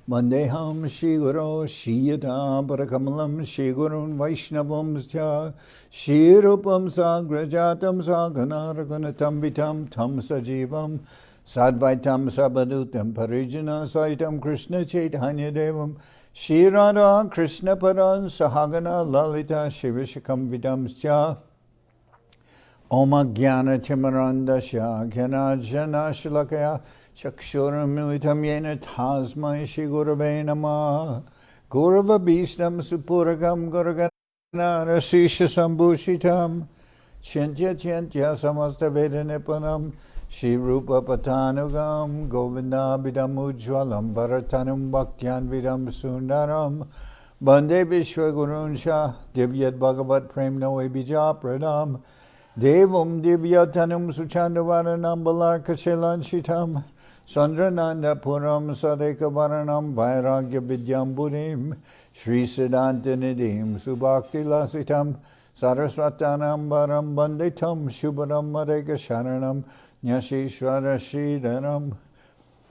Vandeham Shri Guru Shiyata Parakamalam Shri Gurun Vaishnavam Scha Shri Rupam Sagrajatam Saganaraganatam Vitam Tam Sajivam Sadvaitam Sabadutam Parijana Saitam Krishna Chaitanya Devam Shri Radha Krishna Paran Sahagana Lalita Shivishakam Vidam Scha Om Jnana Timarandasya Jnana Jana Shalakaya Chakshuram Militam Yena Tasmai Shri Gurave Namah Gurava Bhistam Supuragam Guragana Rasisha Sambhushitam Chintya Chintya Samasta Veda Nipanam Shri Rupa Patanugam Govinda Bidam Ujwalam Varatanam Bhaktyan Vidam Sundaram Bande Vishwa Gurunsha Divyat Bhagavat Prem Noe Bija Pradam Devam Divyatanam Suchandavaranam Balarka Shilanshitam Sandrananda Puram Sadeka Varanam Vairagya Vidyam Buddhim Sri Siddhanta Nidhim Subhakti Lasitam Saraswatanam Varam Banditam Shubharam Mareka Sharanam Nyashishvara Shridaram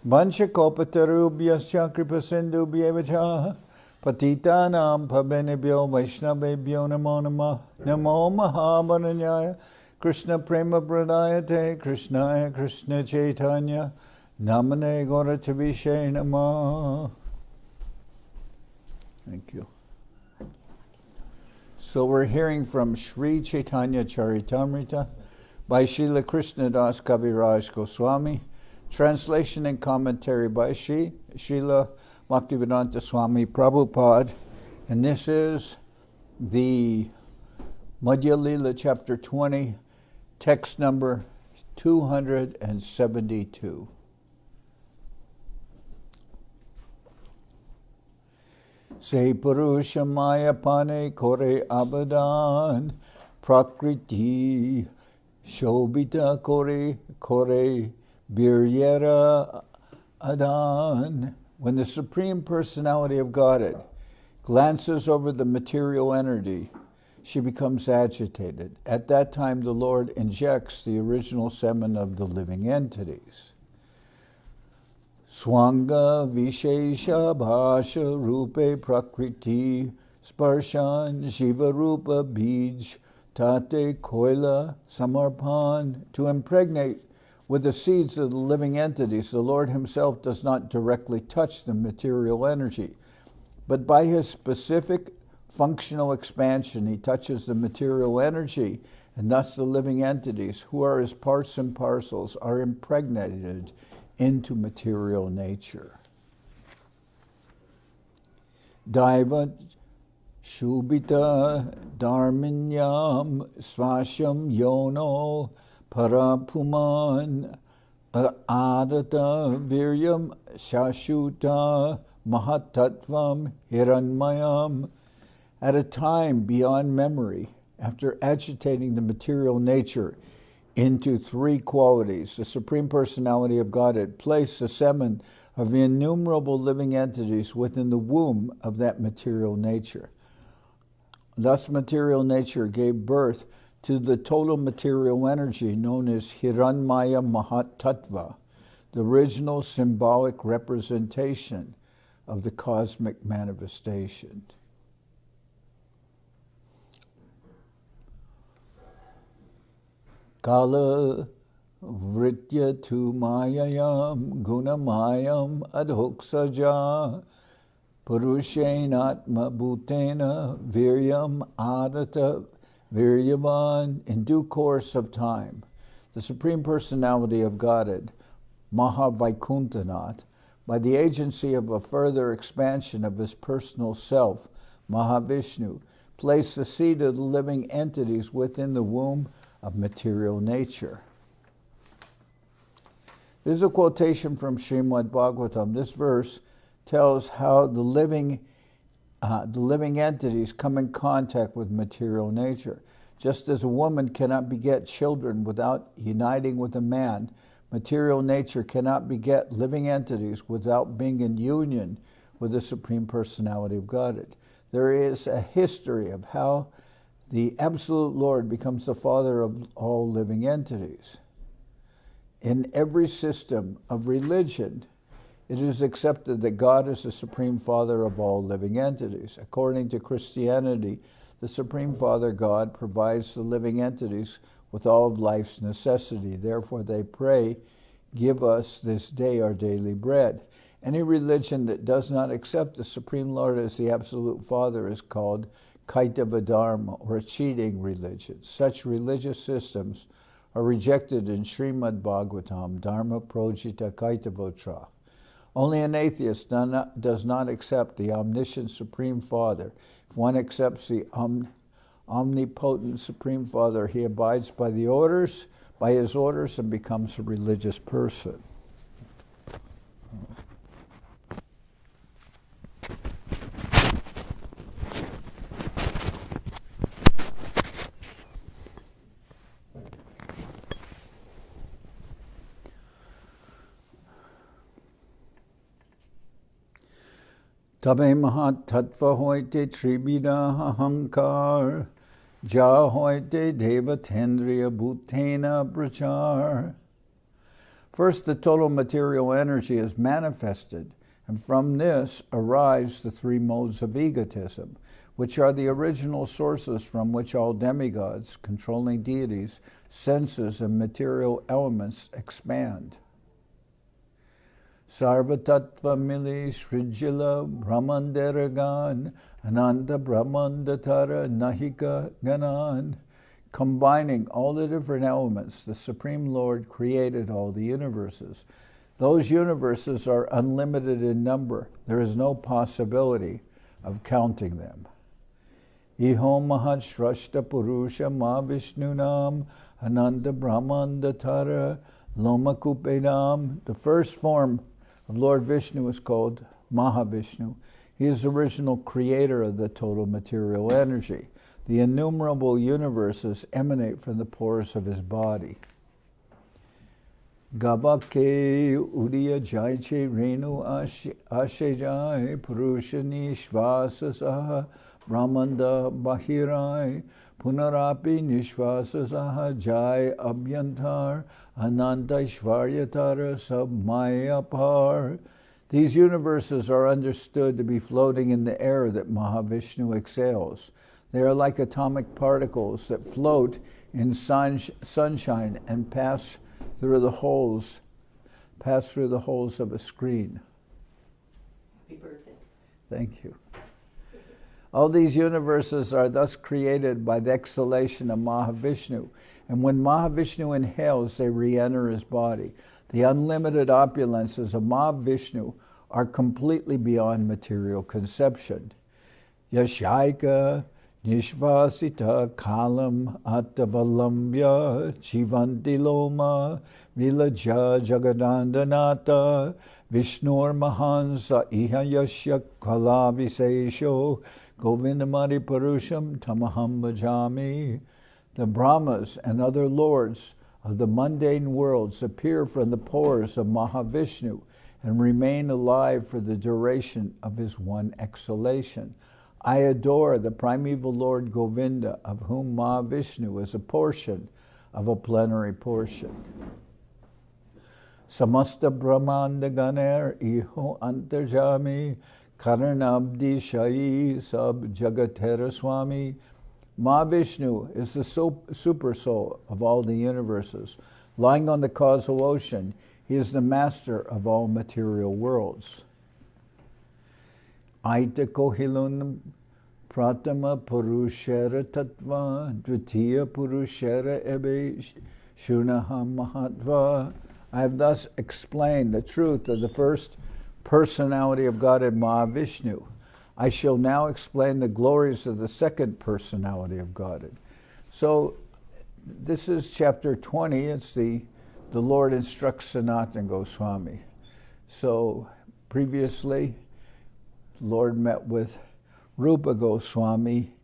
Vanchakopatarubhyascha Kripasindu Bhyevacha Patitanam Pabenebhyo Vaishnavebhyo Namo Namah Namo Mahavaranyaya Krishna Prema Pradayate Krishnaya Krishna Chaitanya Namane Gauratavishe Namah. Thank you. So we're hearing from Sri Chaitanya Charitamrita by Srila Krishnadas Kaviraj Goswami, translation and commentary by Srila Bhaktivedanta Swami Prabhupada, and this is the Madhya-lila chapter 20, text number 272. Se Purusha Maya Pane Kore Abadan Prakriti Shobita Kore Biryera Adan. When the Supreme Personality of Godhead glances over the material energy, she becomes agitated. At that time, the Lord injects the original semen of the living entities. Swanga Vishesha Bhasha Rupe Prakriti Sparshan Jiva Rupa Bij Tate Koila Samarpan. To impregnate with the seeds of the living entities, the Lord Himself does not directly touch the material energy, but by His specific functional expansion, He touches the material energy, and thus the living entities, who are His parts and parcels, are impregnated into material nature. Daiva Shubita Dharminyam Svasham Yono Parapuman Adata Viryam Shashuta Mahatattvam Hiranmayam. At a time beyond memory, after agitating the material nature into three qualities, the Supreme Personality of Godhead placed the semen of the innumerable living entities within the womb of that material nature. Thus, material nature gave birth to the total material energy known as Hiranmaya Mahatattva, the original symbolic representation of the cosmic manifestation. Kala Vritya tu mayayam gunamayam adhoksaja purushenatma bhutena viryam adata viryavan. In due course of time, the Supreme Personality of Godhead, Mahavaikuntanath, by the agency of a further expansion of His personal self, Mahavishnu, placed the seed of the living entities within the womb of material nature. This is a quotation from Srimad Bhagavatam. This verse tells how the living entities come in contact with material nature. Just as a woman cannot beget children without uniting with a man, material nature cannot beget living entities without being in union with the Supreme Personality of Godhead. There is a history of how the Absolute Lord becomes the Father of all living entities. In every system of religion, It is accepted that God is the Supreme Father of all living entities. According to Christianity, the Supreme Father God provides the living entities with all of life's necessity. Therefore they pray, "Give us this day our daily bread." Any religion that does not accept the Supreme Lord as the Absolute Father is called Kaitava Dharma, or a cheating religion. Such religious systems are rejected in Srimad Bhagavatam, Dharma Projita Kaitavotra. Only an atheist does not accept the omniscient Supreme Father. If one accepts the omnipotent Supreme Father, he abides by his orders, and becomes a religious person. Tabe mahat tattva hoite tribida ahankar, ja hoite devatendriya bhutena prachar. First, the total material energy is manifested, and from this arise the three modes of egotism, which are the original sources from which all demigods, controlling deities, senses, and material elements expand. Sarvatattva mili srijila brahmanderagan ananda brahmandatara nahika ganan. Combining all the different elements, the Supreme Lord created all the universes. Those universes are unlimited in number. There is no possibility of counting them. Iho mahat shrashta purusha ma vishnunam ananda brahmandatara lomakupedam. The first form of Lord Vishnu is called Mahavishnu. He is the original creator of the total material energy. The innumerable universes emanate from the pores of his body. Gavake udiya jaiche renu ashejai purushani shvasasaha brahmanda bahirai punarapi nishvasasaha jai abhyantar ananta shvaryatara sabmayapar. These universes are understood to be floating in the air that Mahavishnu exhales. They are like atomic particles that float in sunshine and pass through the holes of a screen. Happy birthday. Thank you. All these universes are thus created by the exhalation of Mahavishnu, and when Mahavishnu inhales, they re-enter his body. The unlimited opulences of Mahavishnu are completely beyond material conception. Yashaika Nishvasita kalam atavalambya jivanti loma vilaja jagadandanata vishnur mahansa iha yashya kala visesho govindamari parusham tamaham bhajami. The Brahmas and other lords of the mundane worlds appear from the pores of Mahavishnu and remain alive for the duration of his one exhalation. I adore the primeval Lord Govinda, of whom Mahavishnu is a portion of a plenary portion. Samasta Brahmanda Ganer Iho Antarjami Karanabdi Shai Sab Jagatera Swami. Mahavishnu is the super soul of all the universes. Lying on the causal ocean, he is the master of all material worlds. Aita kohilun pratama purushara tattva dvitiya purushara ebe shunaha mahatva. I have thus explained the truth of the first personality of Godhead, Mahavishnu. I shall now explain the glories of the second personality of Godhead. So this is chapter 20. It's the Lord instructs Sanatan Goswami. So previously, Lord met with Rupa Goswami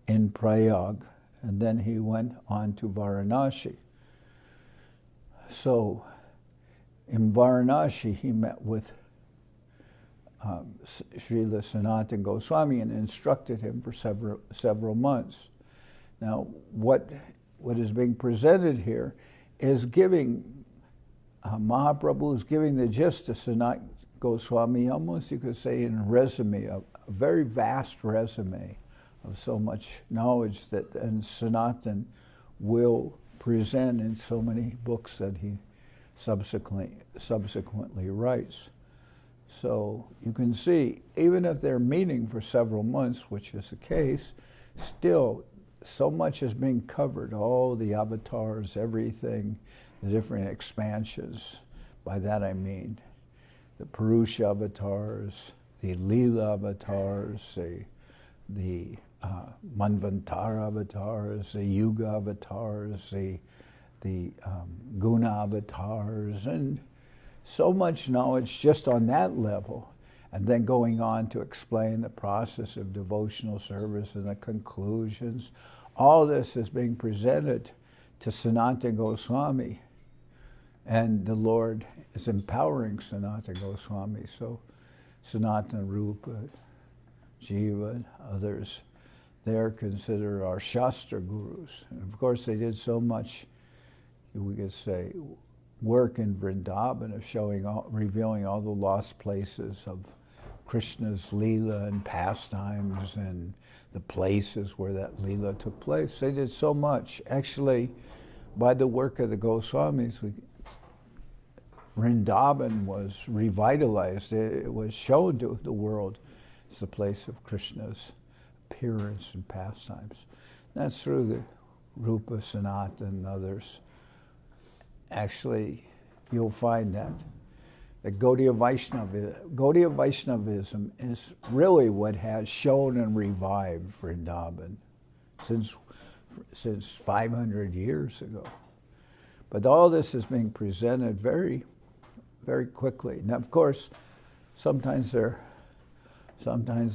in Prayag, and then he went on to Varanashi. So in Varanashi, he met with Srila Sanatan Goswami and instructed him for several months. Now, what is being presented here is giving Mahaprabhu is giving the gist to Goswami, almost you could say in resume, a very vast resume of so much knowledge that and Sanatan will present in so many books that he subsequently writes. So you can see, even if they're meeting for several months, which is the case, still so much is being covered, all the avatars, everything, the different expansions. By that I mean the Purusha avatars, the Lila avatars, the Manvantara avatars, the Yuga avatars, the Guna avatars, and so much knowledge just on that level, and then going on to explain the process of devotional service and the conclusions. All this is being presented to Sanatan Goswami, and the Lord is empowering Sanatan Goswami. So Sanatan, Rupa, Jiva, and others, they're considered our Shastra gurus. And of course, they did so much, we could say, work in Vrindavan of revealing all the lost places of Krishna's Leela and pastimes and the places where that Leela took place. They did so much. Actually, by the work of the Goswamis, Vrindavan was revitalized. It was shown to the world as the place of Krishna's appearance and pastimes. That's through the Rupa, Sanatan, and others. Actually, you'll find that the Gaudiya Vaishnavism is really what has shown and revived Vrindavan since 500 years ago. But all this is being presented very, very quickly. Now, of course, sometimes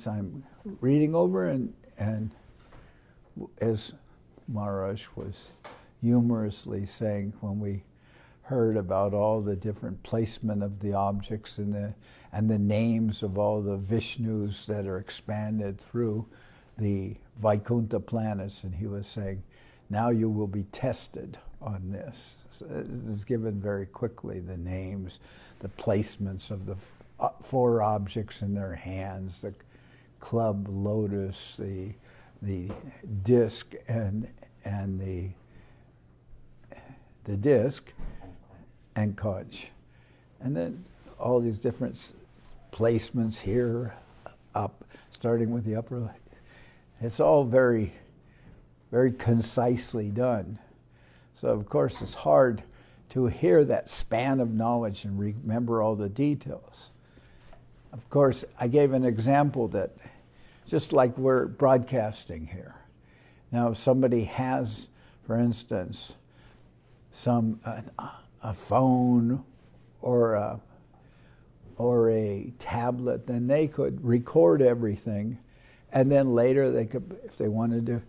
I'm reading over and as Maharaj was humorously saying when we heard about all the different placement of the objects and the names of all the Vishnus that are expanded through the Vaikuntha planets, and he was saying, now you will be tested on this. So it is given very quickly, the names, the placements of the four objects in their hands, the club, lotus, the disc, and the disc, and Conch. And then all these different placements here, up, starting with the upper. It's all very, very concisely done. So of course it's hard to hear that span of knowledge and remember all the details. Of course, I gave an example that just like we're broadcasting here. Now if somebody has, for instance, a phone or a tablet, then they could record everything, and then later they could, if they wanted to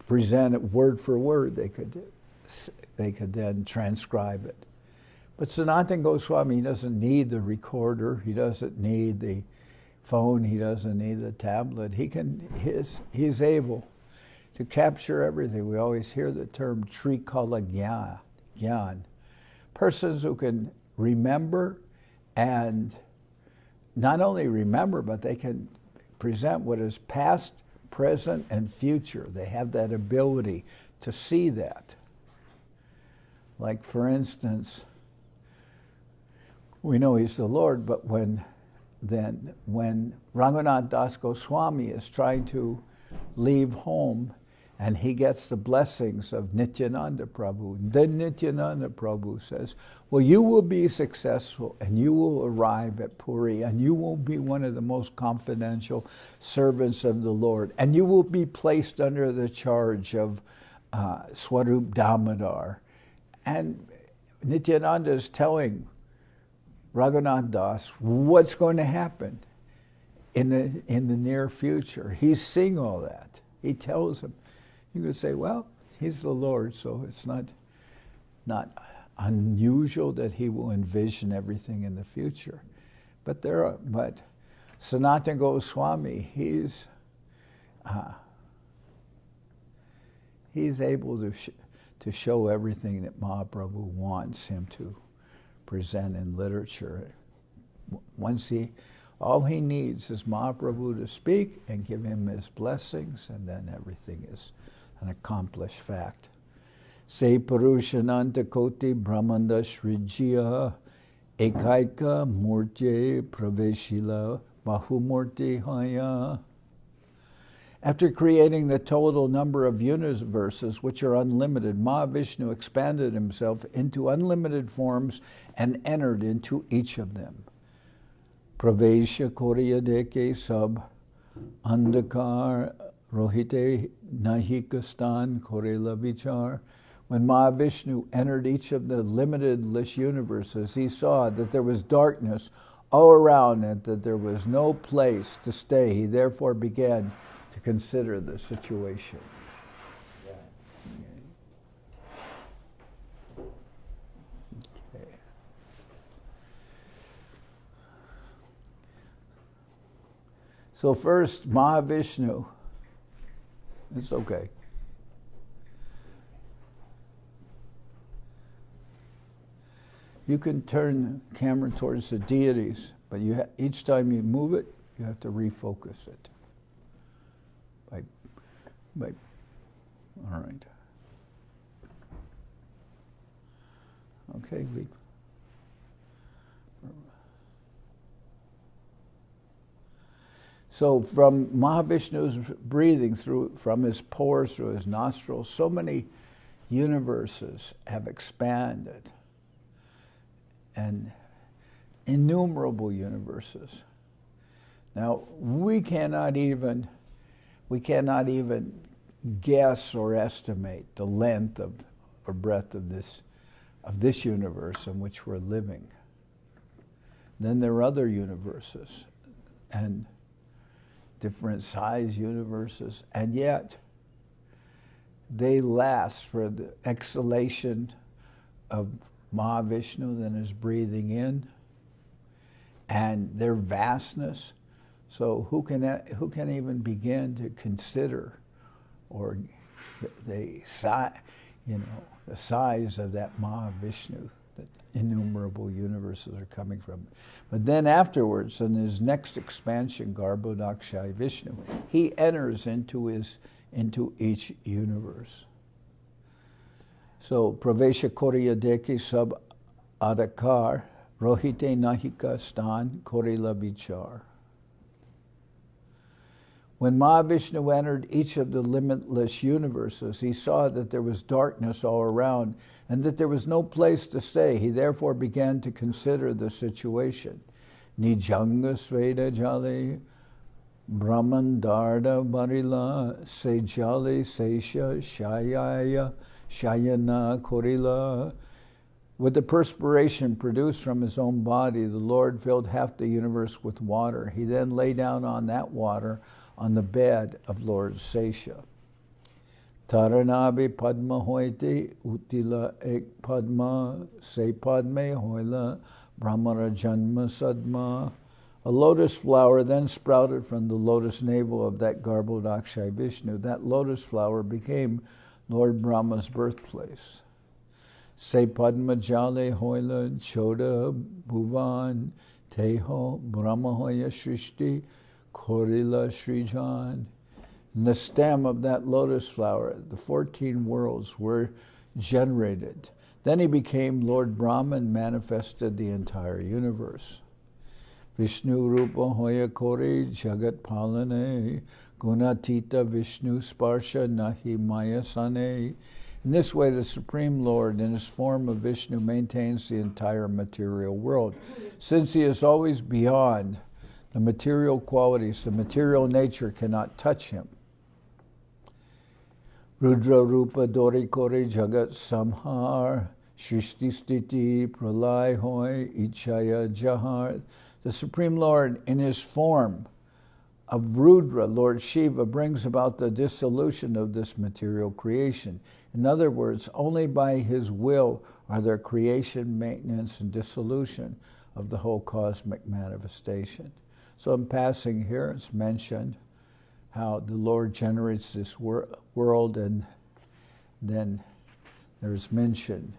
present it word for word, they could then transcribe it. But Sanatan Goswami, he doesn't need the recorder, he doesn't need the phone, he doesn't need the tablet. He's able to capture everything. We always hear the term Trikala Gyan. Persons who can remember, and not only remember, but they can present what is past, present, and future. They have that ability to see that. Like, for instance, we know he's the Lord, but when Ranganath Das Goswami is trying to leave home, and he gets the blessings of Nityananda Prabhu. Then Nityananda Prabhu says, well, you will be successful and you will arrive at Puri and you will be one of the most confidential servants of the Lord and you will be placed under the charge of Swarup Damodar. And Nityananda is telling Raghunath Das what's going to happen in the near future. He's seeing all that. He tells him. You could say, well, he's the Lord, so it's not unusual that he will envision everything in the future. But Sanatan Goswami, he's able to show everything that Mahaprabhu wants him to present in literature All he needs is Mahaprabhu to speak and give him his blessings, and then everything is an accomplished fact. Se Purushananta Koti Brahmanda Srijiya Ekaika Murti Praveshila Bahumurti Haya. After creating the total number of universes, which are unlimited, Mahavishnu expanded himself into unlimited forms and entered into each of them. Pravesha Koryadeke Sab Andakar Rohite Nahikastan Korela Vichar. When Mahavishnu entered each of the limitless universes, he saw that there was darkness all around and that there was no place to stay. He therefore began to consider the situation. Okay. So first, Mahavishnu. It's okay. You can turn the camera towards the deities, but each time you move it, you have to refocus it. All right. Okay, leave. So from Mahavishnu's breathing from his pores through his nostrils, so many universes have expanded, and innumerable universes. Now, we cannot even guess or estimate the length or breadth of this universe in which we're living. Then there are other universes and different size universes, and yet they last for the exhalation of Mahavishnu, then is breathing in, and their vastness. So who can even begin to consider, or the size of that Mahavishnu that innumerable universes are coming from? But then afterwards, in his next expansion, Garbhodakshai Vishnu, he enters into each universe. So Pravesha Koryadeki Sab Adakar Rohite Nahika Stan Korila Vichar. When Mahavishnu entered each of the limitless universes, he saw that there was darkness all around and that there was no place to stay. He therefore began to consider the situation. Nijanga Sveda Jali Brahmandarda Barila Sejali Sesha Shayaya Shayana Korila. With the perspiration produced from his own body, the Lord filled half the universe with water. He then lay down on that water on the bed of Lord Sesha. Taranabi Padma Hoiti Utila Ek Padma Se Padme Hoila Brahmara Janma Sadma. A lotus flower then sprouted from the lotus navel of that Garbhodakshai Vishnu. That lotus flower became Lord Brahma's birthplace. Se Padma Jale Hoila Choda Bhuvan Teho Brahma Hoya Shrishti Korila Srijan. In the stem of that lotus flower, the 14 worlds were generated. Then he became Lord Brahma and manifested the entire universe. Vishnu Rupa Hoya Kori Jagat Palane Gunatita Vishnu Sparsha Nahi Maya Sane. In this way, the Supreme Lord, in his form of Vishnu, maintains the entire material world. Since he is always beyond the material qualities, the material nature cannot touch him. Rudra Rupa Dori Kori Jagat Samhar Shristi Stiti Pralay Hoy Ichaya Jahar. The Supreme Lord, in his form of Rudra, Lord Shiva, brings about the dissolution of this material creation. In other words, only by his will are there creation, maintenance, and dissolution of the whole cosmic manifestation. So in passing here, it's mentioned how the Lord generates this world, and then there's mention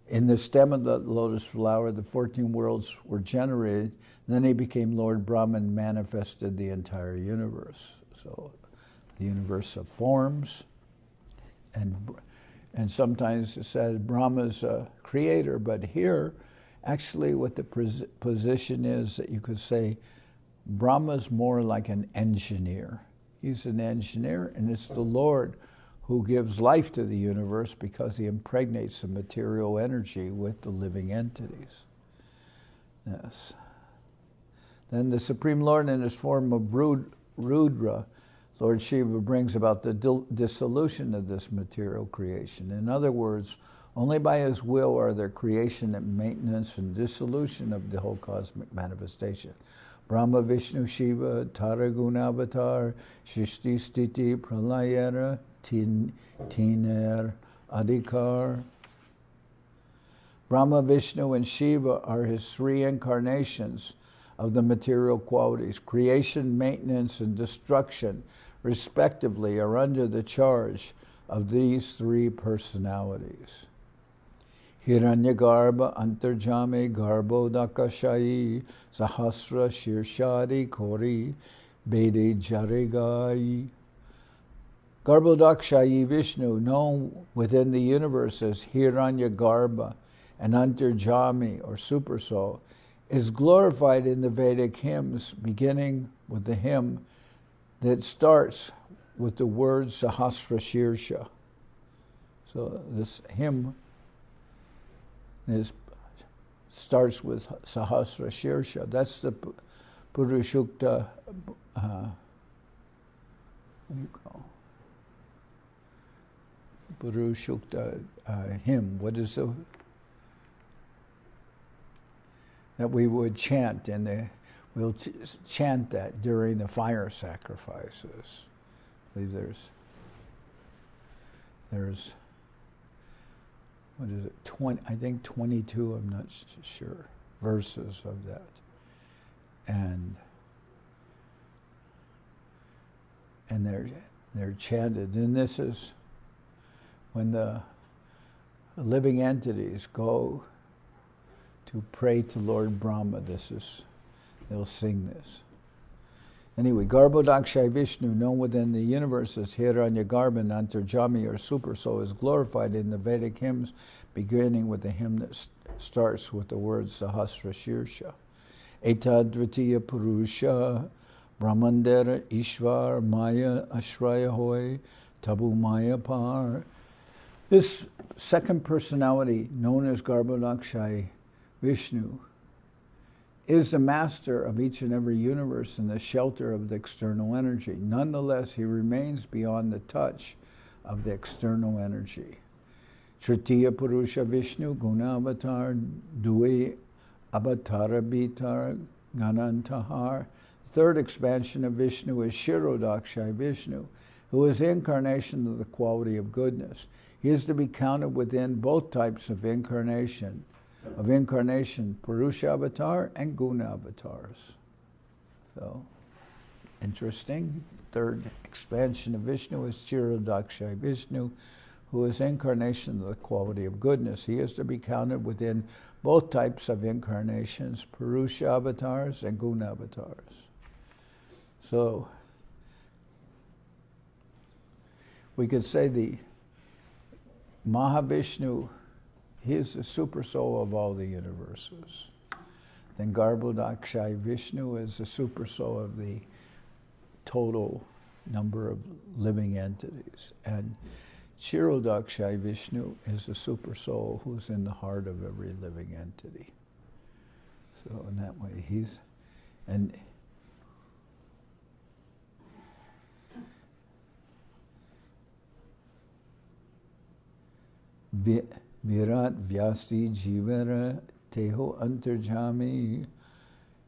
In the stem of the lotus flower, the 14 worlds were generated. Then he became Lord Brahma and manifested the entire universe. So the universe of forms, and sometimes it's said Brahma's a creator, but here, actually what the position is that you could say Brahma's more like an engineer. He's an engineer, and it's the Lord who gives life to the universe because he impregnates the material energy with the living entities. Yes. Then the Supreme Lord, in his form of Rudra, Lord Shiva, brings about the dissolution of this material creation. In other words, only by his will are there creation and maintenance and dissolution of the whole cosmic manifestation. Brahma, Vishnu, Shiva, Tara Gunavatar, Shishti Stiti, Pralayana, Tiner, Adhikar. Brahma, Vishnu, and Shiva are his three incarnations of the material qualities. Creation, maintenance, and destruction, respectively, are under the charge of these three personalities. Hiranyagarbha, Antarjami, Garbhodakashayi, Sahasra, Shirshadi, Kori, Bede Jarigai. Garbhodakashayi Vishnu, known within the universe as Hiranyagarbha and Antarjami, or Supersoul, is glorified in the Vedic hymns, beginning with the hymn that starts with the word Sahasra Shirsha. So this hymn starts with Sahasra Shirsha. That's the Purushukta, what do you call Purushukta hymn. What is the that we would chant, and we'll chant that during the fire sacrifices. I believe there's what is it, 20, I think 22, I'm not sure, verses of that. And they're chanted. And this is when the living entities go to pray to Lord Brahma. They'll sing this. Anyway, Garbhodakshai Vishnu, known within the universe as Hiranyagarbha and Antarjami, or Supersoul, is glorified in the Vedic hymns, beginning with the hymn that starts with the word Sahasra Shirsha. Etadvitiya Purusha, Brahmandera Ishvar, Maya Ashraya Hoy, Tabu Maya Par. This second personality, known as Garbhodakshai Vishnu, is the master of each and every universe and the shelter of the external energy. Nonetheless, he remains beyond the touch of the external energy. Tritiya Purusha Vishnu Guna Avatar Dui Avatara Bitar Ganantahar. Third expansion of Vishnu is Shirodakshai Vishnu, who is the incarnation of the quality of goodness. He is to be counted within both types of incarnation, Purusha Avatar and Guna Avatars. So, interesting. Third expansion of Vishnu is Chirodakshai Vishnu, who is incarnation of the quality of goodness. He is to be counted within both types of incarnations, Purusha Avatars and Guna Avatars. So, we could say the Mahavishnu, he is the super soul of all the universes. Then Garbhodakshai Vishnu is the super soul of the total number of living entities. And Chirodakshai Vishnu is the super soul who's in the heart of every living entity. So in that way he's, and Virat Vyasti Jivara Teho Antarjami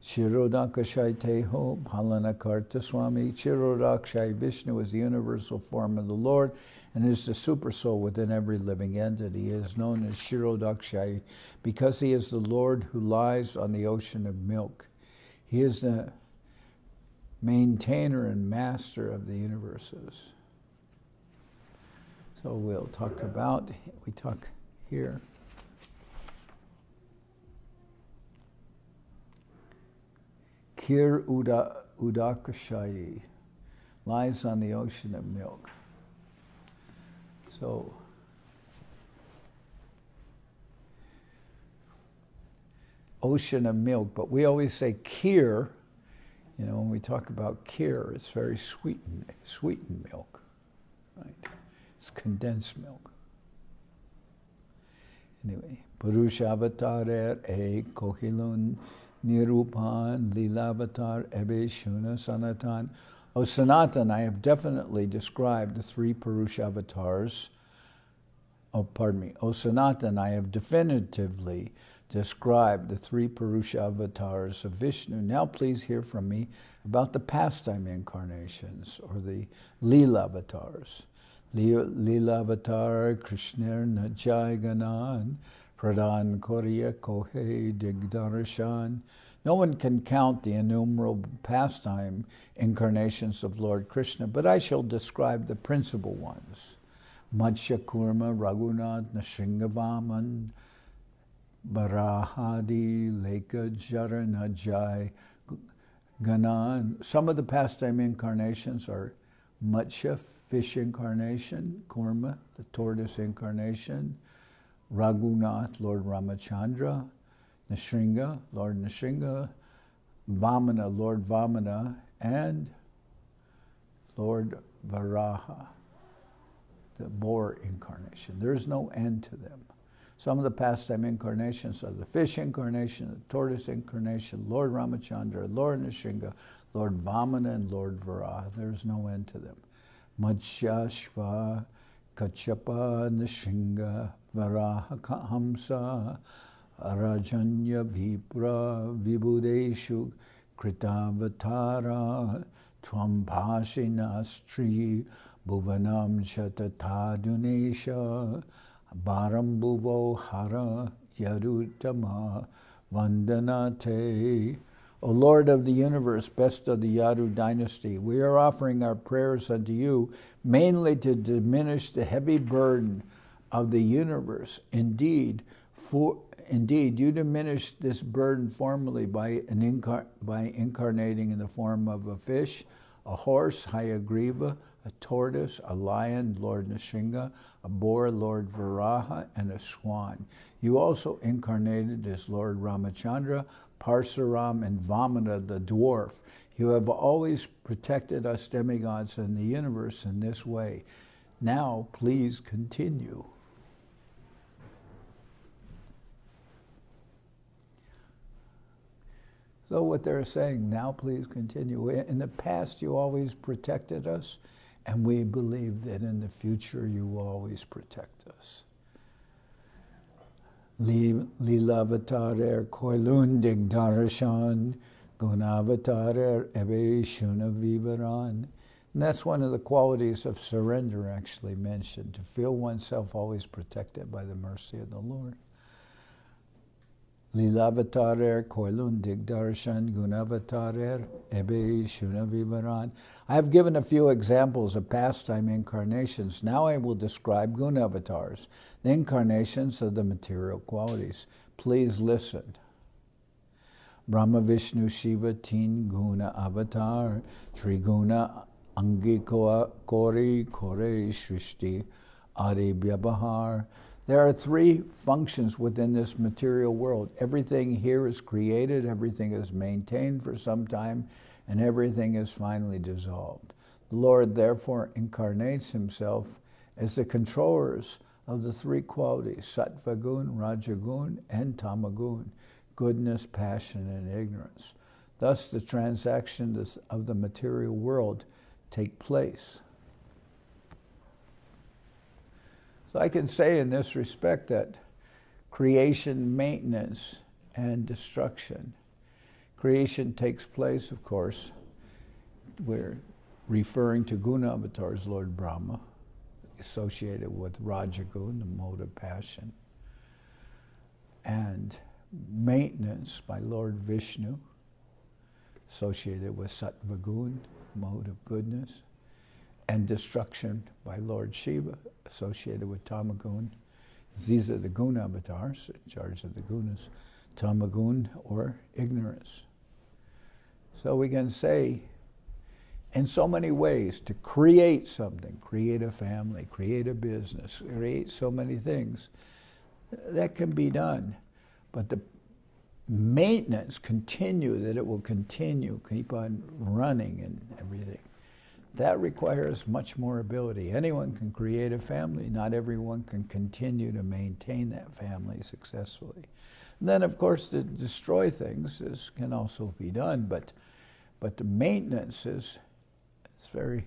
Chirodakshai Teho Palanakarta Swami. Chirodakshai Vishnu is the universal form of the Lord and is the super soul within every living entity. He is known as Chirodakshai because he is the Lord who lies on the ocean of milk. He is the maintainer and master of the universes. So we'll talk about, we talk here Kir Udakashayi lies on the ocean of milk. So, ocean of milk, but we always say kir. You know, when we talk about kir, it's very sweetened milk, right? It's condensed milk. Anyway, Purushavatar e Kohilun Nirupan Lilavatar Ebe Shuna Sanatan. O Sanatan, I have definitely described the three Purushavatars. O Sanatan, I have definitively described the three Purushavatars of Vishnu. Now please hear from me about the pastime incarnations, or the Lila avatars. Lila avatar Krishna Najai Ganan Pradhan Korya Kohe Digdarshan. No one can count the innumerable pastime incarnations of Lord Krishna, but I shall describe the principal ones. Matsya Kurma Raghunath Nrsimhavaman Barahadi Leka Jaranajai Ganan. Some of the pastime incarnations are Matsya, fish incarnation, Kurma, the tortoise incarnation, Raghunath, Lord Ramachandra, Nrsimha, Lord Nrsimha, Vamana, Lord Vamana, and Lord Varaha, the boar incarnation. There's no end to them. Some of the pastime incarnations are the fish incarnation, the tortoise incarnation, Lord Ramachandra, Lord Nrsimha, Lord Vamana, and Lord Varaha. There's no end to them. Matsya, Shva, Kachapa, Nrsimha, Varaha, Hamsa, Rajanya, Vipra, Vibhudeshu, Kritavatara, Tvambhashina, Stri, Bhuvanam Chatatadunesha, Barambuvo Hara Yarutama Vandanate. O Lord of the universe, best of the Yadu dynasty, we are offering our prayers unto you mainly to diminish the heavy burden of the universe. Indeed, you diminished this burden formerly by incarnating in the form of a fish, a horse, Hayagriva, a tortoise, a lion, Lord Nrsimha, a boar, Lord Varaha, and a swan. You also incarnated as Lord Ramachandra, Parsuram, and Vamana, the dwarf. You have always protected us demigods in the universe in this way. Now, please continue. So what they're saying, now please continue. In the past, you always protected us, and we believe that in the future, you will always protect us. Lilavatarer koilun digdarashan, gunavatarer ebe shuna vivaran. And that's one of the qualities of surrender actually mentioned, to feel oneself always protected by the mercy of the Lord. Lilavatarer koilun digdarshan gunavatarer ebe shunavivaran. I have given a few examples of pastime incarnations. Now I will describe gunavatars, the incarnations of the material qualities. Please listen. Brahma Vishnu Shiva Teen Guna Avatar Triguna Angikoa Kori Kore Shrishti Adi Vyabhar. There are three functions within this material world. Everything here is created, everything is maintained for some time, and everything is finally dissolved. The Lord therefore incarnates himself as the controllers of the three qualities, Sattva Gun, Rajagun, and Tamagun, goodness, passion, and ignorance. Thus the transactions of the material world take place. So I can say in this respect that creation, maintenance, and destruction. Creation takes place, of course. We're referring to Guna avatars, Lord Brahma, associated with Rajagun, the mode of passion. And maintenance by Lord Vishnu, associated with Sattva Gun, mode of goodness. And destruction by Lord Shiva, associated with Tamagun. These are the Guna avatars, in charge of the gunas. Tamagun, or ignorance. So we can say, in so many ways, to create something, create a family, create a business, create so many things, that can be done. But the maintenance, continue, that it will continue, keep on running and everything, that requires much more ability. Anyone can create a family. Not everyone can continue to maintain that family successfully. And then, of course, to destroy things can also be done, but the maintenance is very,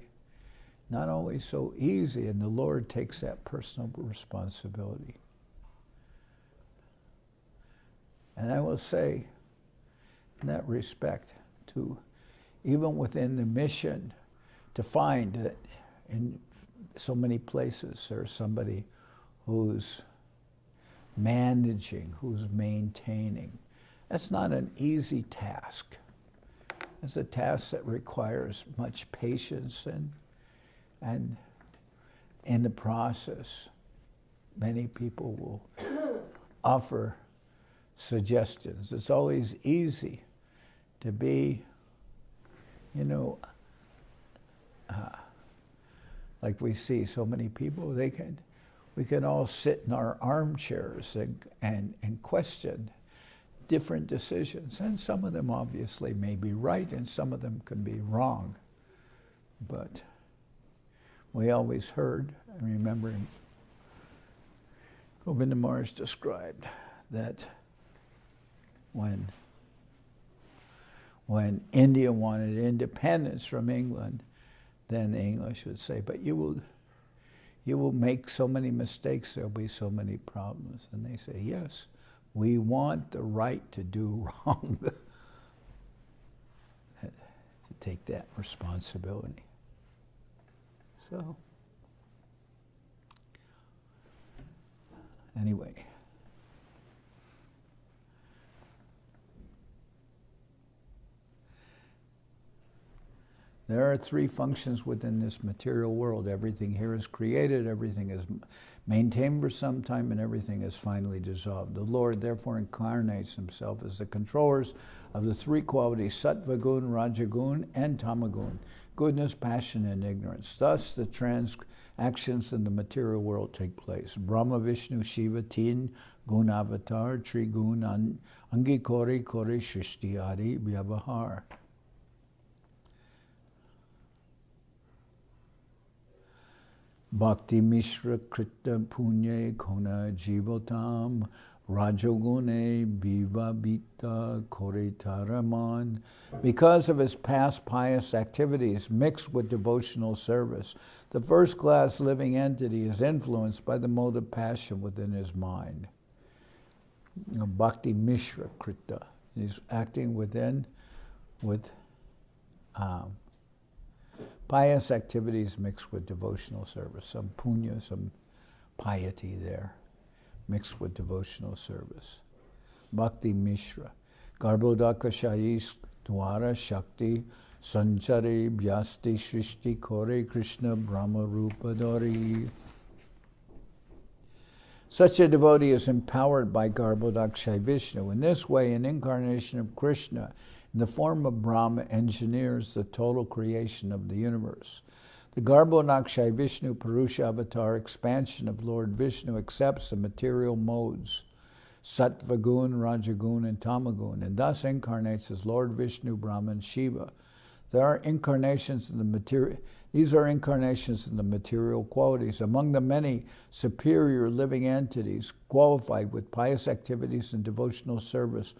not always so easy, and the Lord takes that personal responsibility. And I will say, in that respect, to even within the mission, to find that in so many places there's somebody who's managing, who's maintaining. That's not an easy task. It's a task that requires much patience, and in the process, many people will offer suggestions. It's always easy to be, like we see so many people, we can all sit in our armchairs and question different decisions, and some of them obviously may be right and some of them can be wrong. But we always heard, I remember Govinda Maharaj described that when India wanted independence from England, then the English would say, but you will make so many mistakes, there'll be so many problems. And they say, yes, we want the right to do wrong, to take that responsibility. So, anyway. There are three functions within this material world. Everything here is created, everything is maintained for some time, and everything is finally dissolved. The Lord therefore incarnates himself as the controllers of the three qualities, sattva gun, rajagun, and tamagun, goodness, passion, and ignorance. Thus the transactions in the material world take place. Brahma, Vishnu, Shiva, Tin, Gun Avatar, Trigun, Angi Kori, Kori, Shrishti, Adi, Vyavahar. Bhakti Mishra Krita Punye Kona Jivotam Rajogune Bivabita Koritaraman. Because of his past pious activities mixed with devotional service, the first-class living entity is influenced by the mode of passion within his mind. Bhakti Mishra Krita. He's acting with pious activities mixed with devotional service. Some punya, some piety there, mixed with devotional service. Bhakti Mishra. Garbhodaka Shayis Dwara Shakti Sanchari Vyasti Shrishti Kore Krishna Brahma Rupa Dori. Such a devotee is empowered by Garbhodaka Vishnu. In this way, an incarnation of Krishna in the form of Brahma engineers the total creation of the universe. The Garbhodaka Vishnu Purusha Avatar expansion of Lord Vishnu accepts the material modes, Sattva Gun, Rajagun, and Tamagun, and thus incarnates as Lord Vishnu, Brahma, and Shiva. There are incarnations in the material. These are incarnations in the material qualities. Among the many superior living entities qualified with pious activities and devotional service,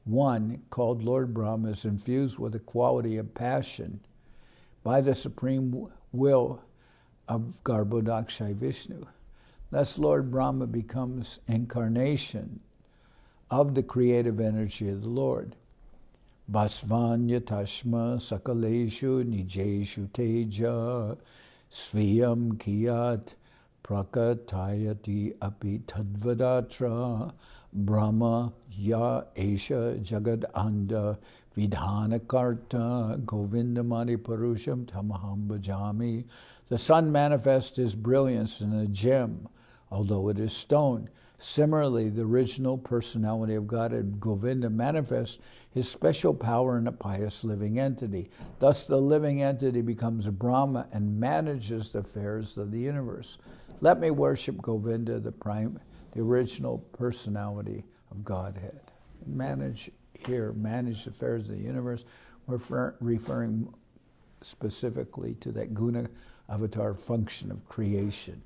one, called Lord Brahma, is infused with a quality of passion by the supreme will of Garbhodaka Vishnu. Thus Lord Brahma becomes incarnation of the creative energy of the Lord. Basvanya tashma sakaleshu nijeshu teja sviyam kiyat prakatayati api tadvadatra Brahma ya esha jagad anda vidhanakarta govindamani parusham tamaham bhajami. The sun manifests his brilliance in a gem, although it is stone. Similarly, the original personality of Godhead, Govinda, manifests his special power in a pious living entity. Thus, the living entity becomes Brahma and manages the affairs of the universe. Let me worship Govinda, the original personality of Godhead. Manage the affairs of the universe. We're referring specifically to that guna avatar function of creation.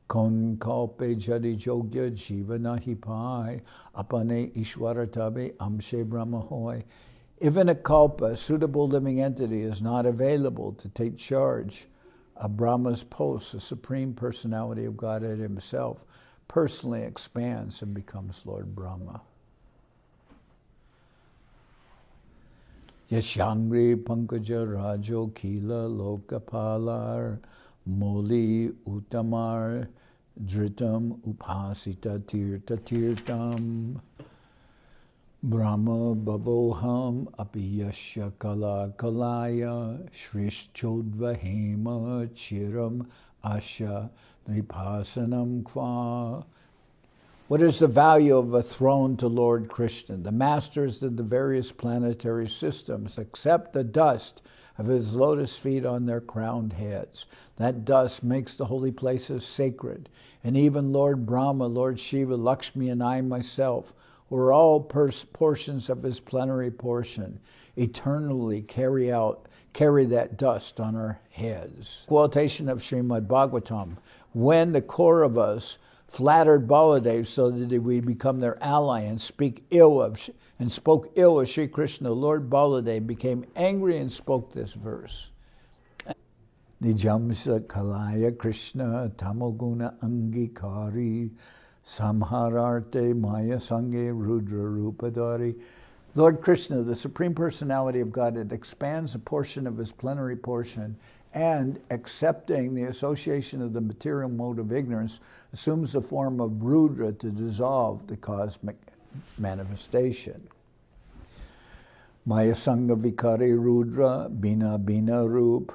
Kon kalpe jadi jogya jiva nahi pai, apane ishwara tabe amshe brahma hoy. If in a kalpa, a suitable living entity is not available to take charge of Brahma's post, the Supreme Personality of Godhead himself personally expands and becomes Lord Brahma. Yashangri pankaja rajo kila lokapalar moli utamar dritam upasita tirta tirtam Brahma baboham apiyasya kala kalaya shrishchodva hema chiram asya nipasanam kva. What is the value of a throne to Lord Krishna? The masters of the various planetary systems accept the dust of his lotus feet on their crowned heads. That dust makes the holy places sacred. And even Lord Brahma, Lord Shiva, Lakshmi, and I myself, who are all portions of his plenary portion, eternally carry that dust on our heads. Quotation of Srimad Bhagavatam. When the Kauravas flattered Baladev so that we become their ally and spoke ill of Sri Krishna, Lord Baladev became angry and spoke this verse. Nijamsa kalaya Krishna tamoguna angikari samhararte maya sange rudra rupadari. Lord Krishna, the Supreme Personality of Godhead, expands a portion of his plenary portion and, accepting the association of the material mode of ignorance, assumes the form of Rudra to dissolve the cosmic manifestation. Maya Sangha Vikari Rudra Bina Bina Rup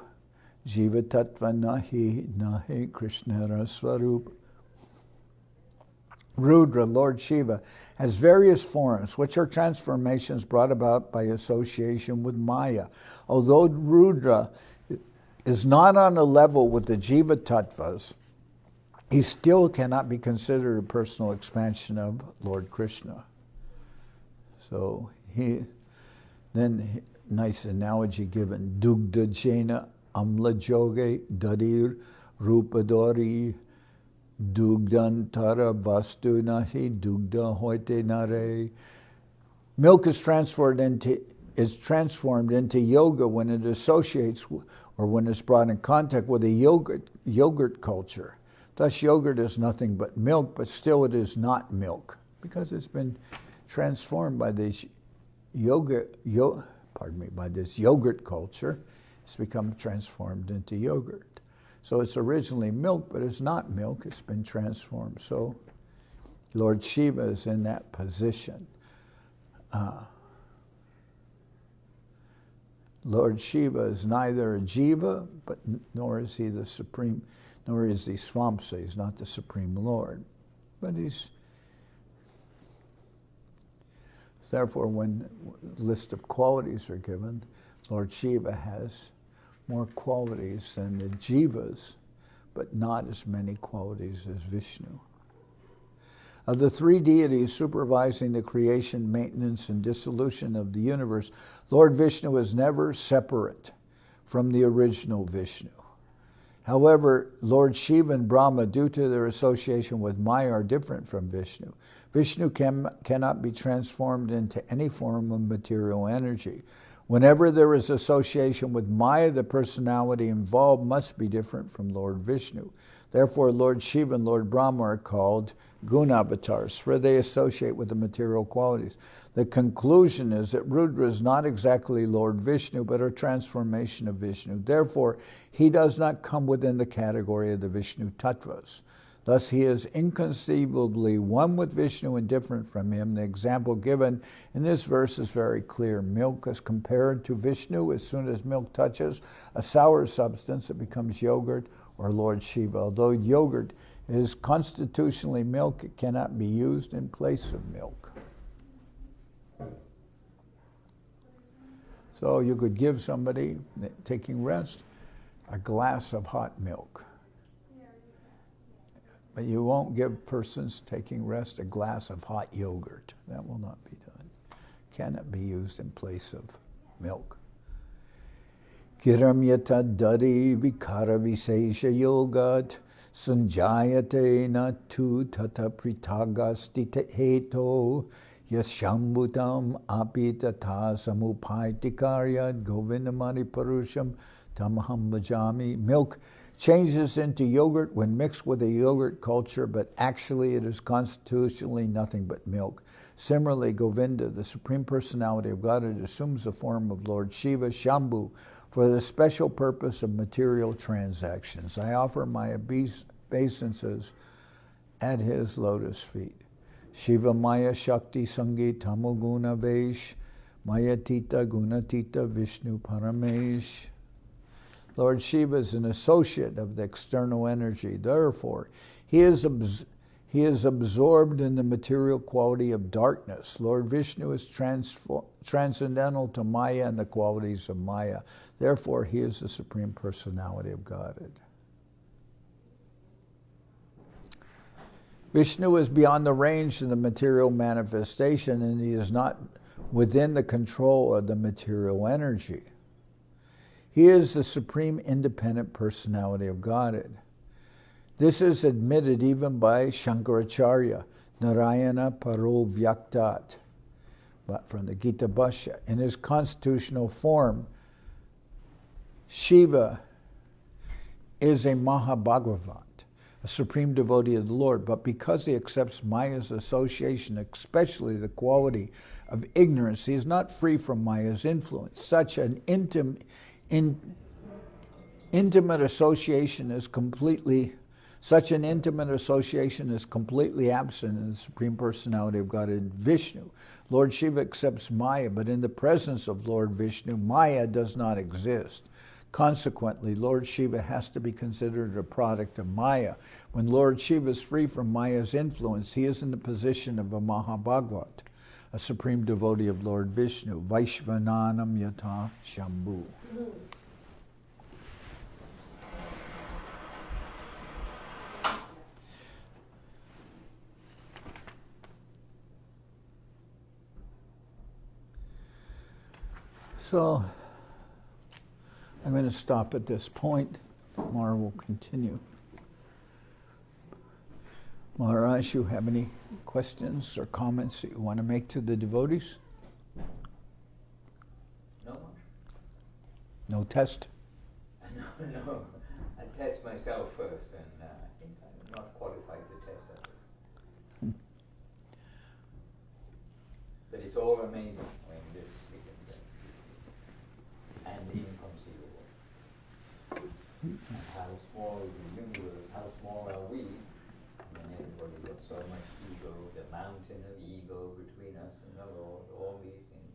Jiva Tattva Nahi Krishna Swarup. Rudra, Lord Shiva, has various forms, which are transformations brought about by association with Maya. Although Rudra is not on a level with the Jiva Tattvas, he still cannot be considered a personal expansion of Lord Krishna. So nice analogy given. Dugdha Jena Amla Joge Dadir Rupadori Dugdantara Vastu Nahi Dugdha Hoite Nare. Milk is transformed into yoga when it associates or when it's brought in contact with a yogurt culture. Thus, yogurt is nothing but milk, but still it is not milk because it's been transformed by this by this yogurt culture. It's become transformed into yogurt. So it's originally milk, but it's not milk. It's been transformed. So Lord Shiva is in that position. Lord Shiva is neither a jiva, nor is he the supreme, nor is he Swamsa. He's not the Supreme Lord. But he's... Therefore, when a list of qualities are given, Lord Shiva has more qualities than the jivas, but not as many qualities as Vishnu. Of the three deities supervising the creation, maintenance, and dissolution of the universe, Lord Vishnu is never separate from the original Vishnu. However, Lord Shiva and Brahma, due to their association with Maya, are different from Vishnu. Vishnu cannot be transformed into any form of material energy. Whenever there is association with Maya, the personality involved must be different from Lord Vishnu. Therefore, Lord Shiva and Lord Brahma are called gunavatars, for they associate with the material qualities. The conclusion is that Rudra is not exactly Lord Vishnu, but a transformation of Vishnu. Therefore, he does not come within the category of the Vishnu Tattvas. Thus, he is inconceivably one with Vishnu and different from him. The example given in this verse is very clear. Milk is compared to Vishnu. As soon as milk touches a sour substance, it becomes yogurt or Lord Shiva. Although yogurt It is constitutionally milk. It cannot be used in place of milk. So you could give somebody taking rest a glass of hot milk. But you won't give persons taking rest a glass of hot yogurt. That will not be done. Cannot be used in place of milk. Kiram yata dari vikara visesha yogat sanjayate natu tata pritagastita heto yashambutam apitata samupaitikariya govindamani parusham tamaham bhajami. Milk changes into yogurt when mixed with a yogurt culture, but actually it is constitutionally nothing but milk. Similarly, Govinda, the Supreme Personality of Godhead, assumes the form of Lord Shiva, Shambhu, for the special purpose of material transactions. I offer my obeisances at his lotus feet. Shiva Maya Shakti Sangi Tamoguna Vesh Maya Tita Gunatita Vishnu Paramesh. Lord Shiva is an associate of the external energy. Therefore, he is absorbed in the material quality of darkness. Lord Vishnu is transcendental to Maya and the qualities of Maya. Therefore, he is the Supreme Personality of Godhead. Vishnu is beyond the range of the material manifestation, and he is not within the control of the material energy. He is the Supreme Independent Personality of Godhead. This is admitted even by Shankaracharya, Narayana Paro Vyaktat, but from the Gita Bhashya. In his constitutional form, Shiva is a Mahabhagavat, a supreme devotee of the Lord, but because he accepts Maya's association, especially the quality of ignorance, he is not free from Maya's influence. Such an intimate association is completely absent in the Supreme Personality of Godhead, Vishnu. Lord Shiva accepts Maya, but in the presence of Lord Vishnu, Maya does not exist. Consequently, Lord Shiva has to be considered a product of Maya. When Lord Shiva is free from Maya's influence, he is in the position of a Mahabhagavat, a supreme devotee of Lord Vishnu. Vaishvananam yata Shambhu. So, I'm going to stop at this point. Tomorrow we'll continue. Maharaj, you have any questions or comments that you want to make to the devotees? No. No test? No. I test myself first, and I think I'm not qualified to test others. But it's all amazing when this begins, and inconceivable. And how small is the universe? How small are we? And everybody got so much ego, the mountain of ego between us and the Lord, all these things.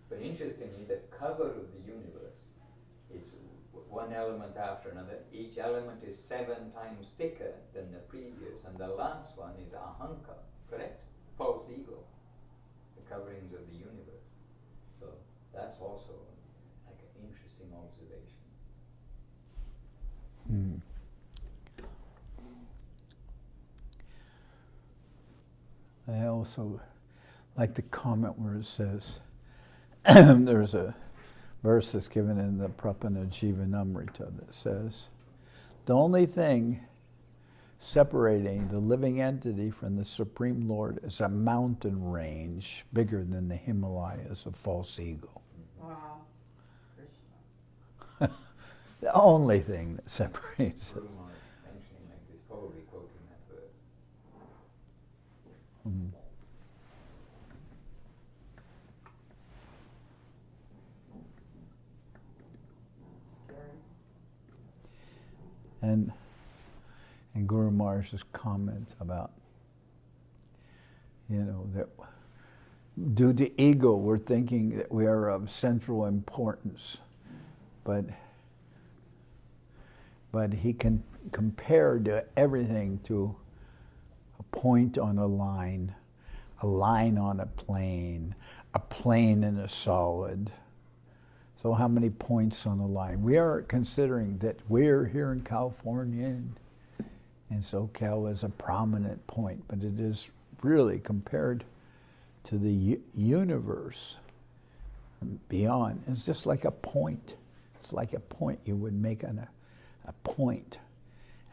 But interestingly, the cover of the universe is one element after another. Each element is 7 times thicker than the previous, and the last one is ahanka, correct? False ego, the coverings of the universe. So that's also like an interesting observation. I also like the comment where it says, there's a verse that's given in the Prapana Jivanamrita that says, the only thing separating the living entity from the Supreme Lord is a mountain range bigger than the Himalayas of false ego. Wow. The only thing that separates it. Mentioning like this, probably quoting that verse. And Guru Maharaj's comment about, that due to ego, we're thinking that we are of central importance. But, but he can compare everything to a point on a line on a plane in a solid. So how many points on a line? We are considering that we're here in California and Soquel is a prominent point, but it is really compared to the universe and beyond. It's just like a point. It's like a point you would make on a point.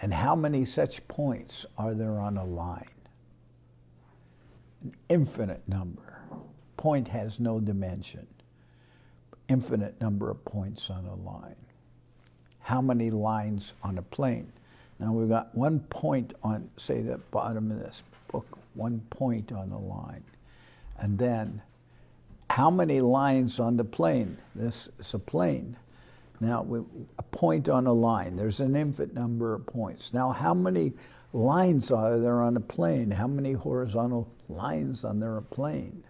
And how many such points are there on a line? An infinite number. Point has no dimension. Infinite number of points on a line. How many lines on a plane? Now we've got 1 point on, say, the bottom of this book, 1 point on the line. And then, how many lines on the plane? This is a plane. Now, a point on a line, there's an infinite number of points. Now, how many lines are there on a plane? How many horizontal lines on there a plane?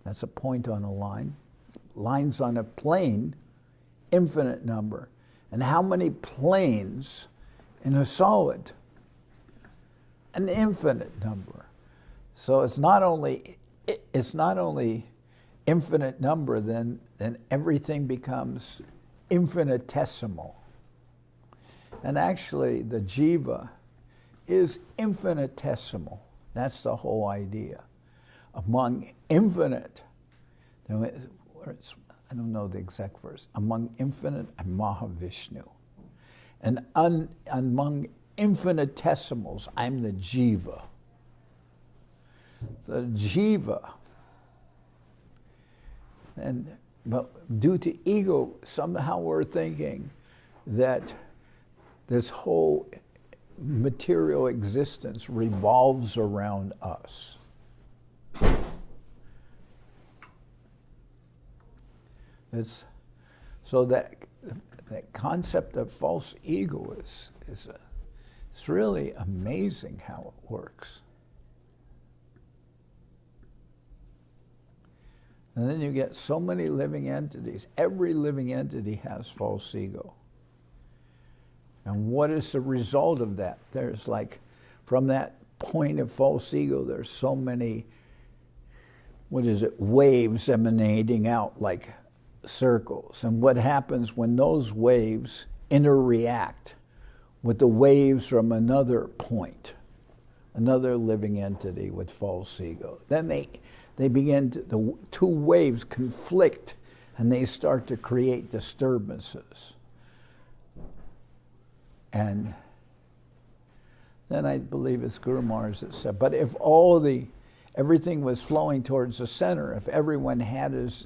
That's a point on a line. Lines on a plane, infinite number. And how many planes in a solid? An infinite number. So it's not only infinite number, then everything becomes infinitesimal. And actually the jiva is infinitesimal. That's the whole idea. Among infinite, I don't know the exact verse, among infinite and Mahavishnu. And among infinitesimals, I'm the jiva. The jiva. But due to ego, somehow we're thinking that this whole material existence revolves around us. So that concept of false ego it's really amazing how it works. And then you get so many living entities. Every living entity has false ego. And what is the result of that? There's like, from that point of false ego, there's so many, waves emanating out like circles. And what happens when those waves interact with the waves from another point, another living entity with false ego? Then they begin to, the two waves conflict and they start to create disturbances. And then I believe it's Guru Maharaj that said, but if everything was flowing towards the center, if everyone had as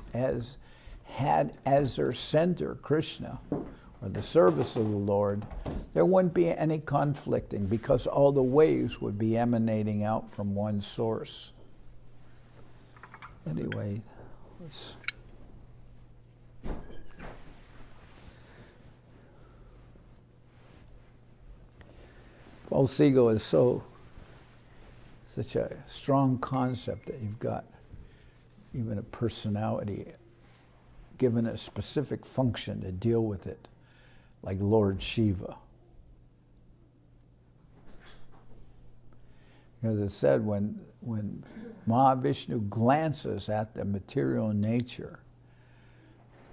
their center Krishna, or the service of the Lord, there wouldn't be any conflicting because all the waves would be emanating out from one source. Anyway, false ego is such a strong concept that you've got even a personality given a specific function to deal with it, like Lord Shiva. Because it said when Mahavishnu glances at the material nature,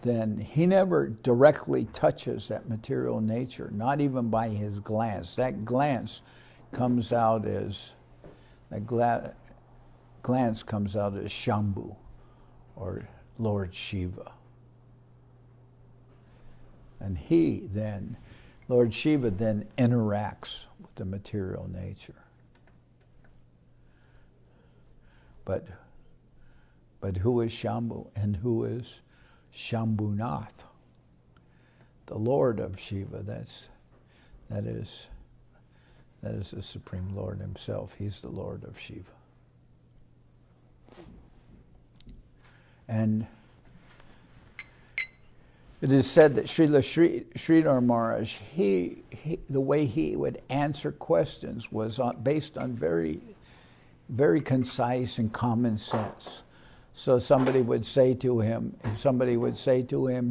then he never directly touches that material nature, not even by his glance. That glance comes out as Shambhu, or Lord Shiva. And Lord Shiva then interacts with the material nature. But who is Shambhu and who is Shambhunath? The Lord of Shiva, that is the Supreme Lord himself. He's the Lord of Shiva. And it is said that Sridhar Maharaj, the way he would answer questions was based on very, very concise and common sense. So somebody would say to him,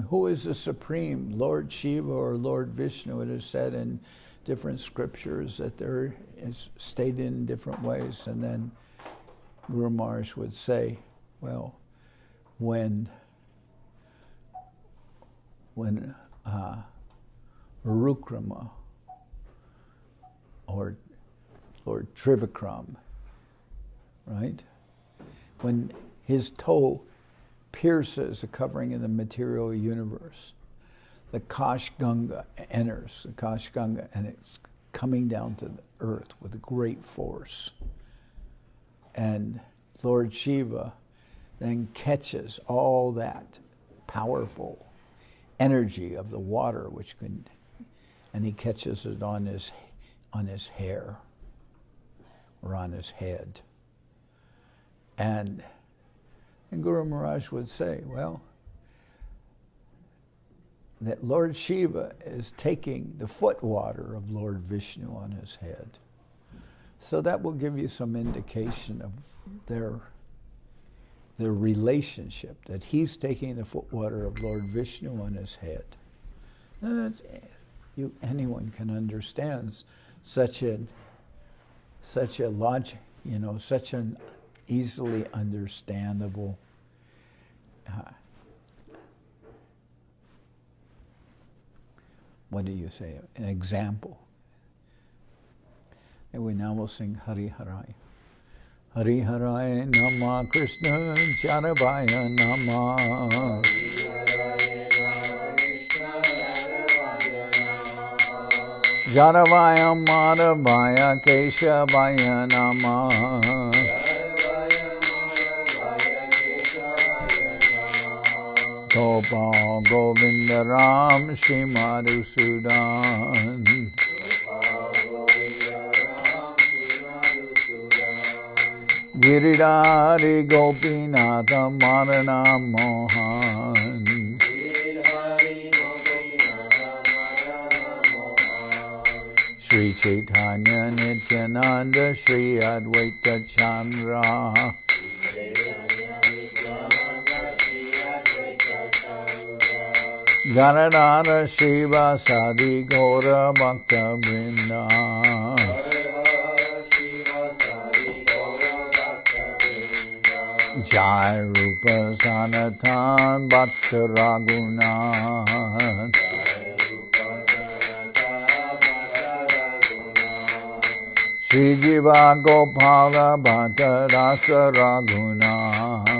who is the supreme, Lord Shiva or Lord Vishnu? It is said in different scriptures that there is stated in different ways. And then Guru Maharaj would say, well, when Rukrama or Lord Trivikram, right? When his toe pierces the covering of the material universe, the Kash Ganga enters the Kash Ganga, and it's coming down to the earth with a great force. And Lord Shiva then catches all that powerful energy of the water, and he catches it on his hair or on his head. And Guru Maharaj would say, well, that Lord Shiva is taking the foot water of Lord Vishnu on his head. So that will give you some indication of their relationship, that he's taking the foot water of Lord Vishnu on his head. Anyone can understand such a logic, such an easily understandable what do you say? An example. And we now will sing Hari Harai. Hari Harai Nama Krishna Charavaya Nama. Jaravaya Madhavaya Keshavaya Nama. Gopal Govinda Ram Shri Madhusudan. Giridhari Gopinatha Marana Mohan. Sri Chaitanya Nityananda Sri Advaita Chandra. Janardan Shiva Sadi Gora Bhakta Vrinda. Jai Rupa Sanatan Bhatta Raghunath. Sri Jiva Gopala Bhatta Rasa Raghunath.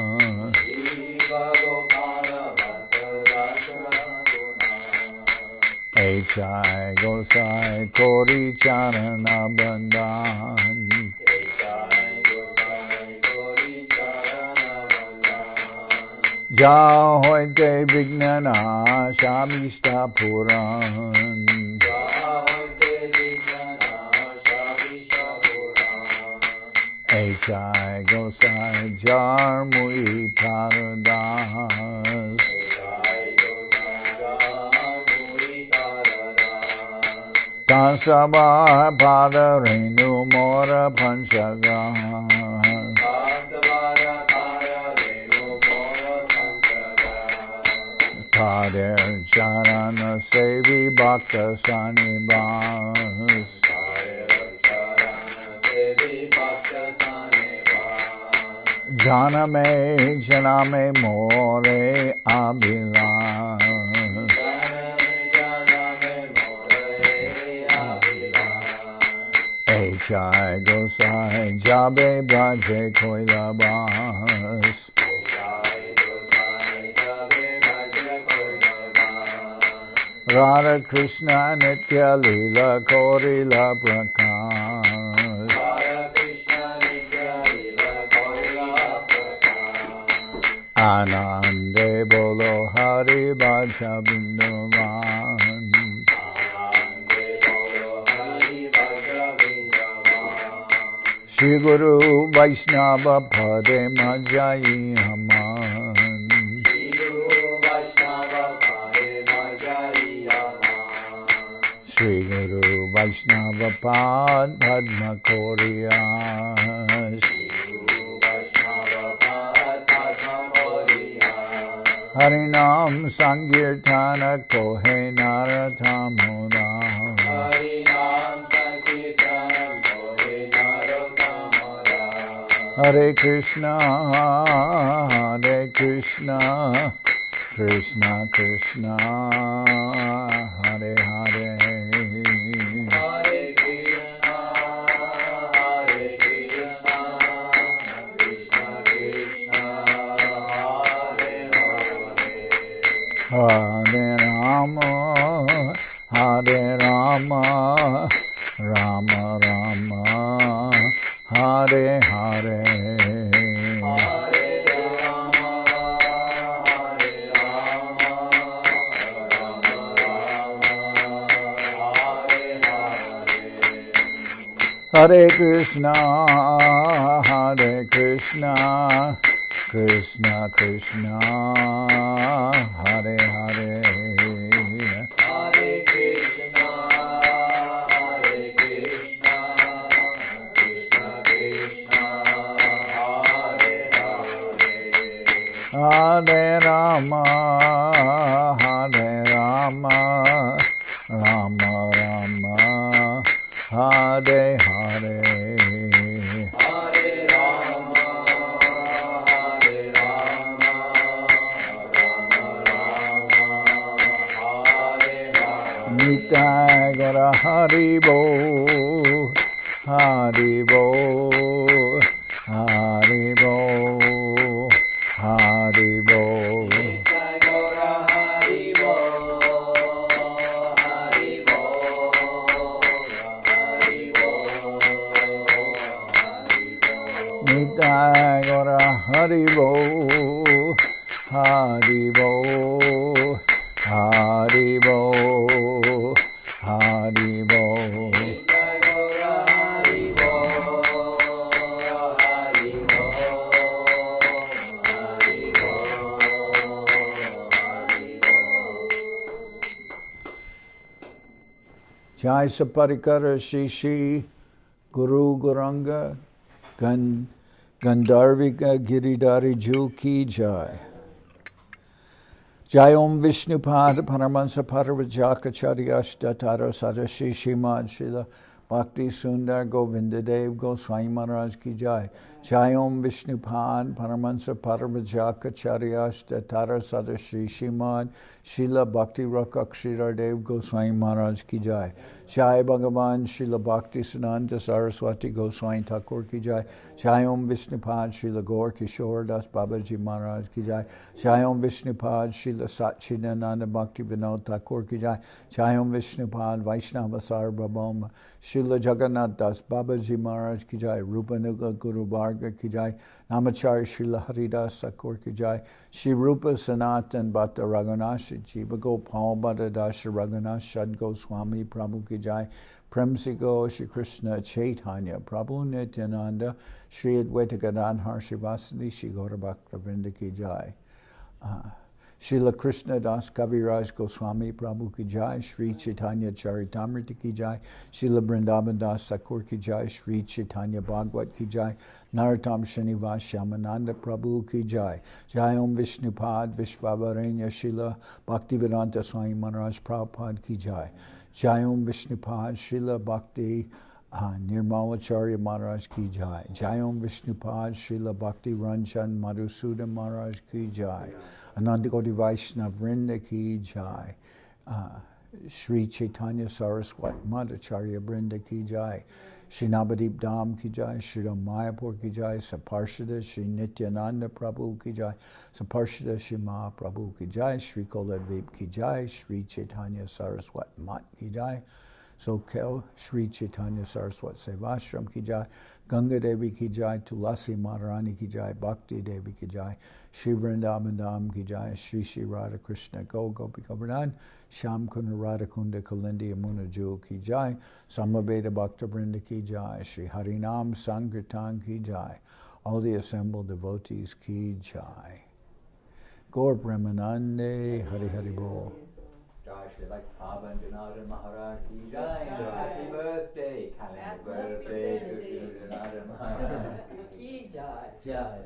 Echai Gosai Kori Charana Bandhan. Jahoite Vignana Shamishta Puran. Echai Gosai Jar Mui Taradas. Tansabha Pada Renu Mora Panchagan. Tader Charana Sevi Bhakta Sanibas. Janame More Abhilas. Echai Gosai Jabe Braje Koilabas. Radha Krishna Nitya-lila Korila Prakash. Anande Bolo Hari Bhaja Bindavan. Shri Guru Vaishnava Pade Majai Haman. Shri Guru Vaishnava Pad Padma Koriyas. Harinam Sankirtana Kohe Naratamura. Harinam Sankirtanam Kohe Naratamura. Hare Krishna, Krishna Krishna, Hare Hare. Hare Krishna, Krishna Krishna, Hare Hare. Hare Rama, Rama Rama, Hare Hare. Hare Rama, Hare Rama, Rama Rama, Hare Hare. Hare Krishna, Krishna Krishna, Hare Hare. Hare Krishna, Krishna Krishna, Hare Hare. Hare Rama, Rama Rama, Hare Hare. Hare Rama, Rama Rama, Hare Hare. Nitai Gora Haribo, Haribo, Haribo, Haribo. Jai Gaura Haribo, Haribo, Haribo, Haribo. Nitai Gora Haribo, Haribo, Haribo, Haribo. Jai Gaura Haribo, Haribo, Haribo, Haribo. Jai Saparikara Shishi Guru Guranga Gandharvika Giridhari Ju Ki Jai. Jai Om Vishnupad Paramahansa Parvajaka Charyashta Tara Sadashi Shimad Srila Bhakti Sundar Govinda Dev Goswami Maharaj Ki Jai. Jai Om Vishnupad Paramahansa Parvajaka Charyashta Tara Sadashi Shimad Srila Bhakti Rakakshira Dev Goswami Maharaj Ki Jai. Jai Bhagavan Srila Bhakti Siddhanta Saraswati Goswami Thakur Ki Jai. Jai Om Vishnupad Srila Gaur Kishore Das Babaji Maharaj Ki Jai. Jai Om Vishnupad Srila Satchidananda Bhakti Vinod Thakur Ki Jai. Jai Om Vishnupad Vaishnava Sarvabhauma Srila Jagannath Das Babaji Maharaj Ki Jai. Rupanuga Guru Varga Ki Jai. Namachari Srila Haridas Thakur Ki Jai. Shri Rupa Sanatan Bhatta Raghunashi Jiva Gopal Bhatta Dasha Raghunath Shad Goswami Prabhu Ki Jai. Premsigo Shri Krishna Chaitanya Prabhu Nityananda Shri Advaita Gadadhar Shivasadi Shri Gaura Bhakta Vrinda Ki Jai. Srila Krishnadas Kaviraj Goswami Prabhu Ki Jai. Sri Chaitanya Charitamrita Ki Jai. Srila Vrindavan Das Thakur Ki Jai. Sri Chaitanya Bhagavad Ki Jai. Narottam Srinivas Shyamananda Prabhu Ki Jai. Jai Om Vishnupad Vishvavarenya Srila Bhaktivedanta Swami Maharaj Prabhupada Ki Jai. Jai Om Vishnupad Srila Bhakti Nirmalacharya Maharaj Ki Jai. Jai Om Vishnupad Srila Bhakti Ranjan Madhusudan Maharaj Ki Jai. Anandakoti Vaishnava Vrinda Ki Jai. Sri Chaitanya Saraswat Madhacharya Vrinda Ki Jai. Shri Navadip Dham Ki Jai. Shri Mayapur Ki Jai. Saparshada Shri Nityananda Prabhu Ki Jai. Saparshada Shri Mahaprabhu Ki Jai. Shri Koladvip Ki Jai. Shri Chaitanya Saraswat Mat Ki Jai. Soquel Sri Chaitanya Saraswat Sevashram Ki Jai. Ganga Devi Ki Jai. Tulasi Madharani Ki Jai. Bhakti Devi Ki Jai. Shri Vrindavan Dham Ki Jai. Shri Shri Radha Krishna Gopi Govardhan. Sham Kunda Radha Kunda Kalindi Yamuna Jewel Ki Jai. Samaveda Bhakta Vrinda Ki Jai. Shri Harinam Sankirtan Ki Jai. All the assembled devotees Ki Jai. Gaur Brahmanande Hari Hari Bol. Jai Shri Pavan Janardan Maharaj Ki Jai. Happy birthday, calendar birthday to Shri Janardan Maharaj. Ki Jai. Jai.